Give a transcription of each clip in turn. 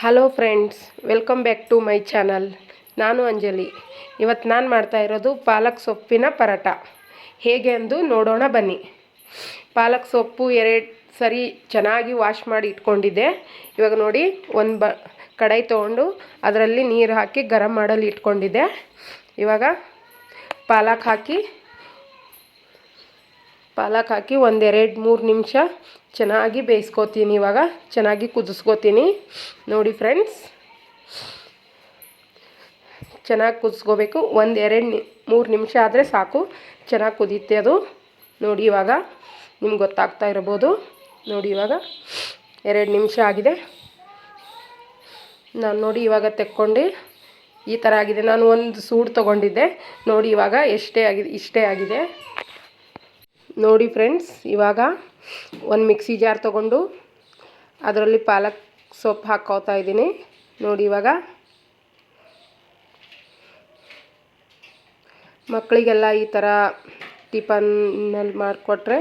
Hello friends, welcome back to my channel. ನಾನು ಅಂಜಲಿ. ಇವತ್ತು ನಾನು ಮಾಡ್ತಾ ಇರೋದು ಪಾಲಕ್ ಸೊಪ್ಪಿನ ಪರೋಟ. ಹೇಗೆ ಎಂದು ನೋಡೋಣ ಬನ್ನಿ. ಪಾಲಕ್ ಸೊಪ್ಪು 2 ಸರಿ ಚೆನ್ನಾಗಿ ವಾಶ್ ಮಾಡಿ ಇಟ್ಕೊಂಡಿದ್ದೆ. ಇವಾಗ ನೋಡಿ, ಒಂದು ಕಡಾಯಿ ತೊಗೊಂಡು ಅದರಲ್ಲಿ ನೀರು ಹಾಕಿ ಗರಂ ಮಾಡಲು ಇಟ್ಕೊಂಡಿದ್ದೆ. ಇವಾಗ ಪಾಲಕ್ ಹಾಕಿ ಒಂದು 2-3 ನಿಮಿಷ ಚೆನ್ನಾಗಿ ಬೇಯಿಸ್ಕೋತೀನಿ. ಇವಾಗ ಚೆನ್ನಾಗಿ ಕುದಿಸ್ಕೋತೀನಿ. ನೋಡಿ ಫ್ರೆಂಡ್ಸ್, ಚೆನ್ನಾಗಿ ಕುದಿಸ್ಕೋಬೇಕು. 1-2-3 ನಿಮಿಷ ಆದರೆ ಸಾಕು, ಚೆನ್ನಾಗಿ ಕುದೀತೆ ಅದು. ನೋಡಿ, ಇವಾಗ ನಿಮ್ಗೆ ಗೊತ್ತಾಗ್ತಾ ಇರ್ಬೋದು. ನೋಡಿ, ಇವಾಗ 2 ನಿಮಿಷ ಆಗಿದೆ. ನಾನು ನೋಡಿ ಇವಾಗ ತೆಕ್ಕೊಂಡು ಈ ಥರ ಆಗಿದೆ. ನಾನು ಒಂದು ಸೂಡು ತೊಗೊಂಡಿದ್ದೆ. ನೋಡಿ ಇವಾಗ ಇಷ್ಟೇ ಆಗಿದೆ. ನೋಡಿ ಫ್ರೆಂಡ್ಸ್, ಇವಾಗ ಒಂದು ಮಿಕ್ಸಿ ಜಾರ್ ತೊಗೊಂಡು ಅದರಲ್ಲಿ ಪಾಲಕ್ ಸೊಪ್ಪು ಹಾಕ್ಕೋತಾ ಇದ್ದೀನಿ. ನೋಡಿ, ಇವಾಗ ಮಕ್ಕಳಿಗೆಲ್ಲ ಈ ಥರ ಟಿಫನ್ನಲ್ಲಿ ಮಾಡಿಕೊಟ್ರೆ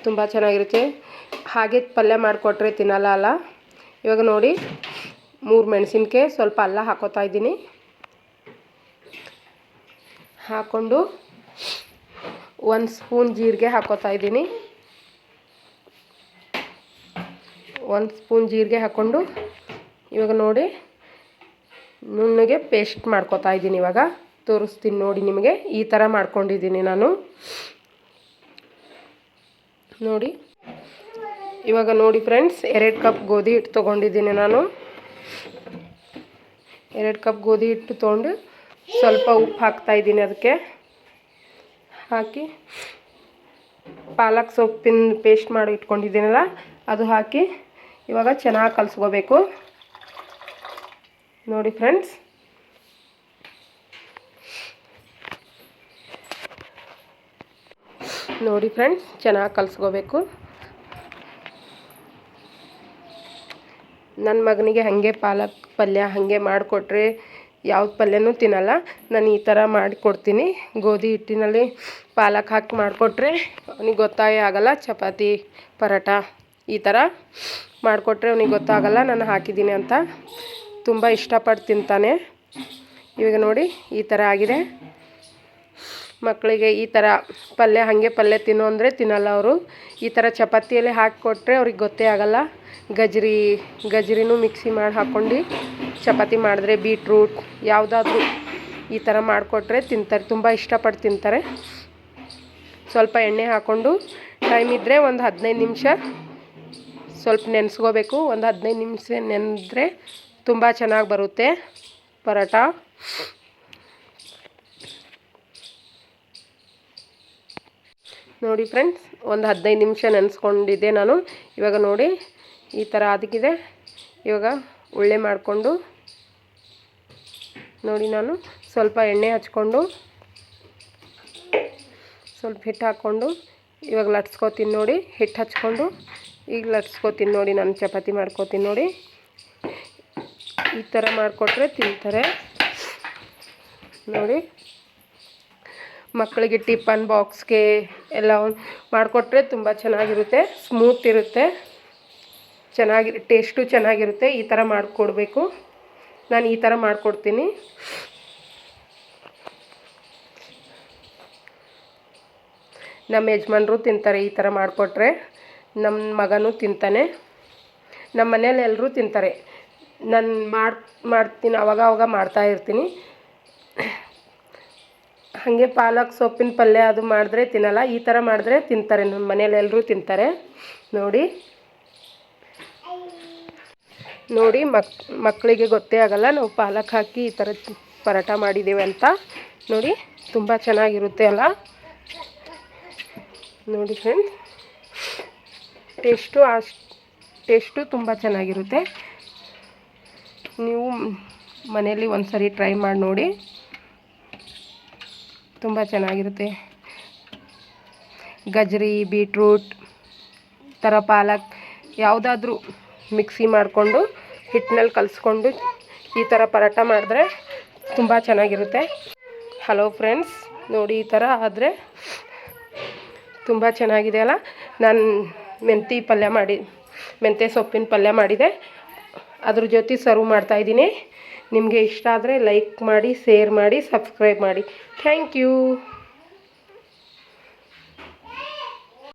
ತುಂಬ ಚೆನ್ನಾಗಿರುತ್ತೆ. ಹಾಗೆ ಪಲ್ಯ ಮಾಡಿಕೊಟ್ರೆ ತಿನ್ನಲ್ಲ ಅಲ್ಲ. ಇವಾಗ ನೋಡಿ, 3 ಮೆಣಸಿನ್ಕಾಯಿ, ಸ್ವಲ್ಪ ಅಲ್ಲ ಹಾಕೋತಾ ಇದ್ದೀನಿ. ಹಾಕ್ಕೊಂಡು 1 ಸ್ಪೂನ್ ಜೀರಿಗೆ ಹಾಕೋತಾ ಇದ್ದೀನಿ. 1 ಸ್ಪೂನ್ ಜೀರಿಗೆ ಹಾಕ್ಕೊಂಡು ಇವಾಗ ನೋಡಿ ನುಣ್ಣಗೆ ಪೇಸ್ಟ್ ಮಾಡ್ಕೋತಾ ಇದ್ದೀನಿ. ಇವಾಗ ತೋರಿಸ್ತೀನಿ ನೋಡಿ ನಿಮಗೆ. ಈ ಥರ ಮಾಡ್ಕೊಂಡಿದ್ದೀನಿ ನಾನು. ನೋಡಿ, ಇವಾಗ ನೋಡಿ ಫ್ರೆಂಡ್ಸ್, 2 ಕಪ್ ಗೋಧಿ ಹಿಟ್ಟು ತೊಗೊಂಡಿದ್ದೀನಿ ನಾನು. 2 ಕಪ್ ಗೋಧಿ ಹಿಟ್ಟು ತೊಗೊಂಡು ಸ್ವಲ್ಪ ಉಪ್ಪು ಹಾಕ್ತಾಯಿದ್ದೀನಿ. ಅದಕ್ಕೆ ಹಾಕಿ ಪಾಲಕ್ ಸೊಪ್ಪಿನ ಪೇಸ್ಟ್ ಮಾಡಿ ಇಟ್ಕೊಂಡಿದ್ದೀನಲ್ಲ, ಅದು ಹಾಕಿ ಇವಾಗ ಚೆನ್ನಾಗಿ ಕಲಿಸ್ಕೋಬೇಕು. ನೋಡಿ ಫ್ರೆಂಡ್ಸ್, ಚೆನ್ನಾಗಿ ಕಲಿಸ್ಕೋಬೇಕು. ನನ್ನ ಮಗನಿಗೆ ಹಾಗೆ ಪಾಲಕ್ ಪಲ್ಯ ಹಾಗೆ ಮಾಡಿಕೊಟ್ರೆ ಯಾವ್ದು ಪಲ್ಯನೂ ತಿನ್ನಲ್ಲ. ನಾನು ಈ ಥರ ಮಾಡಿಕೊಡ್ತೀನಿ. ಗೋಧಿ ಹಿಟ್ಟಿನಲ್ಲಿ ಪಾಲಕ್ ಹಾಕಿ ಮಾಡಿಕೊಟ್ರೆ ಅವನಿಗೆ ಗೊತ್ತಾಗೇ ಆಗಲ್ಲ. ಚಪಾತಿ, ಪರೋಟ ಈ ಥರ ಮಾಡಿಕೊಟ್ರೆ ಅವನಿಗೆ ಗೊತ್ತಾಗಲ್ಲ ನಾನು ಹಾಕಿದ್ದೀನಿ ಅಂತ. ತುಂಬ ಇಷ್ಟಪಟ್ಟು ತಿಂತಾನೆ. ಇವಾಗ ನೋಡಿ ಈ ಥರ ಆಗಿದೆ. ಮಕ್ಕಳಿಗೆ ಈ ಥರ ಪಲ್ಯ ತಿನ್ನು ಅಂದರೆ ತಿನ್ನಲ್ಲ ಅವರು. ಈ ಥರ ಚಪಾತಿಯಲ್ಲಿ ಹಾಕಿಕೊಟ್ರೆ ಅವ್ರಿಗೆ ಗೊತ್ತೇ ಆಗಲ್ಲ. ಗಜ್ರಿನೂ ಮಿಕ್ಸಿ ಮಾಡಿ ಹಾಕ್ಕೊಂಡು ಚಪಾತಿ ಮಾಡಿದ್ರೆ, ಬೀಟ್ರೂಟ್ ಯಾವುದಾದ್ರೂ ಈ ಥರ ಮಾಡಿಕೊಟ್ರೆ ತಿಂತಾರೆ. ತುಂಬ ಇಷ್ಟಪಟ್ಟು ತಿಂತಾರೆ. ಸ್ವಲ್ಪ ಎಣ್ಣೆ ಹಾಕ್ಕೊಂಡು ಟೈಮ್ ಇದ್ದರೆ ಒಂದು 15 ನಿಮಿಷ ಸ್ವಲ್ಪ ನೆನೆಸ್ಕೋಬೇಕು. ಒಂದು 15 ನಿಮಿಷ ನೆನೆದ್ರೆ ತುಂಬ ಚೆನ್ನಾಗಿ ಬರುತ್ತೆ ಪರೋಟ. ನೋಡಿ ಫ್ರೆಂಡ್ಸ್, ಒಂದು 15 ನಿಮಿಷ ನೆನೆಸ್ಕೊಂಡಿದ್ದೆ ನಾನು. ಇವಾಗ ನೋಡಿ ಈ ಥರ ಆಗಿದೆ. ಇವಾಗ ಉಳ್ಳೆ ಮಾಡಿಕೊಂಡು ನೋಡಿ, ನಾನು ಸ್ವಲ್ಪ ಎಣ್ಣೆ ಹಚ್ಕೊಂಡು ಸ್ವಲ್ಪ ಹಿಟ್ಟು ಹಾಕ್ಕೊಂಡು ಇವಾಗ ಲಟ್ಸ್ಕೊತೀನಿ. ನೋಡಿ, ಹಿಟ್ಟು ಹಚ್ಕೊಂಡು ಈಗ ಲಟ್ಸ್ಕೊತೀನಿ. ನೋಡಿ, ನಾನು ಚಪಾತಿ ಮಾಡ್ಕೊತೀನಿ. ನೋಡಿ, ಈ ಥರ ಮಾಡಿಕೊಟ್ರೆ ತಿಂತಾರೆ. ನೋಡಿ, ಮಕ್ಕಳಿಗೆ ಟಿಫನ್ ಬಾಕ್ಸ್ಗೆ ಎಲ್ಲ ಮಾಡಿಕೊಟ್ರೆ ತುಂಬ ಚೆನ್ನಾಗಿರುತ್ತೆ. ಸ್ಮೂತ್ ಇರುತ್ತೆ, ಟೇಸ್ಟು ಚೆನ್ನಾಗಿರುತ್ತೆ. ಈ ಥರ ಮಾಡಿಕೊಡ್ಬೇಕು. ನಾನು ಈ ಥರ ಮಾಡಿಕೊಡ್ತೀನಿ. ನಮ್ಮ ಯಜಮಾನ್ರು ತಿಂತಾರೆ ಈ ಥರ ಮಾಡಿಕೊಟ್ರೆ. ನಮ್ಮ ಮಗನೂ ತಿಂತಾನೆ. ನಮ್ಮ ಮನೇಲಿ ಎಲ್ಲರೂ ತಿಂತಾರೆ. ನಾನು ಮಾಡ್ತೀನಿ, ಅವಾಗ ಮಾಡ್ತಾಯಿರ್ತೀನಿ. ಹಾಗೆ ಪಾಲಕ್ ಸೊಪ್ಪಿನ ಪಲ್ಯ ಅದು ಮಾಡಿದ್ರೆ ತಿನ್ನಲ್ಲ. ಈ ಥರ ಮಾಡಿದ್ರೆ ತಿಂತಾರೆ. ನಮ್ಮ ಮನೇಲಿ ಎಲ್ಲರೂ ತಿಂತಾರೆ. ನೋಡಿ, ಮಕ್ಕಳಿಗೆ ಗೊತ್ತೇ ಆಗಲ್ಲ ನಾವು ಪಾಲಕ್ ಹಾಕಿ ಈ ಥರ ಪರೋಟ ಮಾಡಿದ್ದೇವೆ ಅಂತ. ನೋಡಿ, ತುಂಬ ಚೆನ್ನಾಗಿರುತ್ತೆ ಅಲ್ಲ. ನೋಡಿ ಫ್ರೆಂಡ್ಸ್, ಟೇಸ್ಟು ತುಂಬ ಚೆನ್ನಾಗಿರುತ್ತೆ. ನೀವು ಮನೆಯಲ್ಲಿ ಒಂದು ಸರಿ ಟ್ರೈ ಮಾಡಿ ನೋಡಿ, ತುಂಬ ಚೆನ್ನಾಗಿರುತ್ತೆ. ಗಜ್ರಿ, ಬೀಟ್ರೂಟ್ ಥರ ಪಾಲಕ್ ಯಾವುದಾದ್ರೂ ಮಿಕ್ಸಿ ಮಾಡಿಕೊಂಡು ಹಿಟ್ಟಿನಲ್ಲಿ ಕಲಿಸ್ಕೊಂಡು ಈ ಥರ ಪರೋಟ ಮಾಡಿದ್ರೆ ತುಂಬ ಚೆನ್ನಾಗಿರುತ್ತೆ. ಹಲೋ ಫ್ರೆಂಡ್ಸ್, ನೋಡಿ ಈ ಥರ ಆದರೆ ತುಂಬ ಚೆನ್ನಾಗಿದೆ ಅಲ್ಲ. ನಾನು ಮೆಂತ್ಯ ಸೊಪ್ಪಿನ ಪಲ್ಯ ಮಾಡಿದೆ. ಅದ್ರ ಜೊತೆ ಸರ್ವ್ ಮಾಡ್ತಾಯಿದ್ದೀನಿ. ನಿಮಗೆ ಇಷ್ಟ ಆದರೆ ಲೈಕ್ ಮಾಡಿ, ಶೇರ್ ಮಾಡಿ, ಸಬ್ಸ್ಕ್ರೈಬ್ ಮಾಡಿ. Thank you.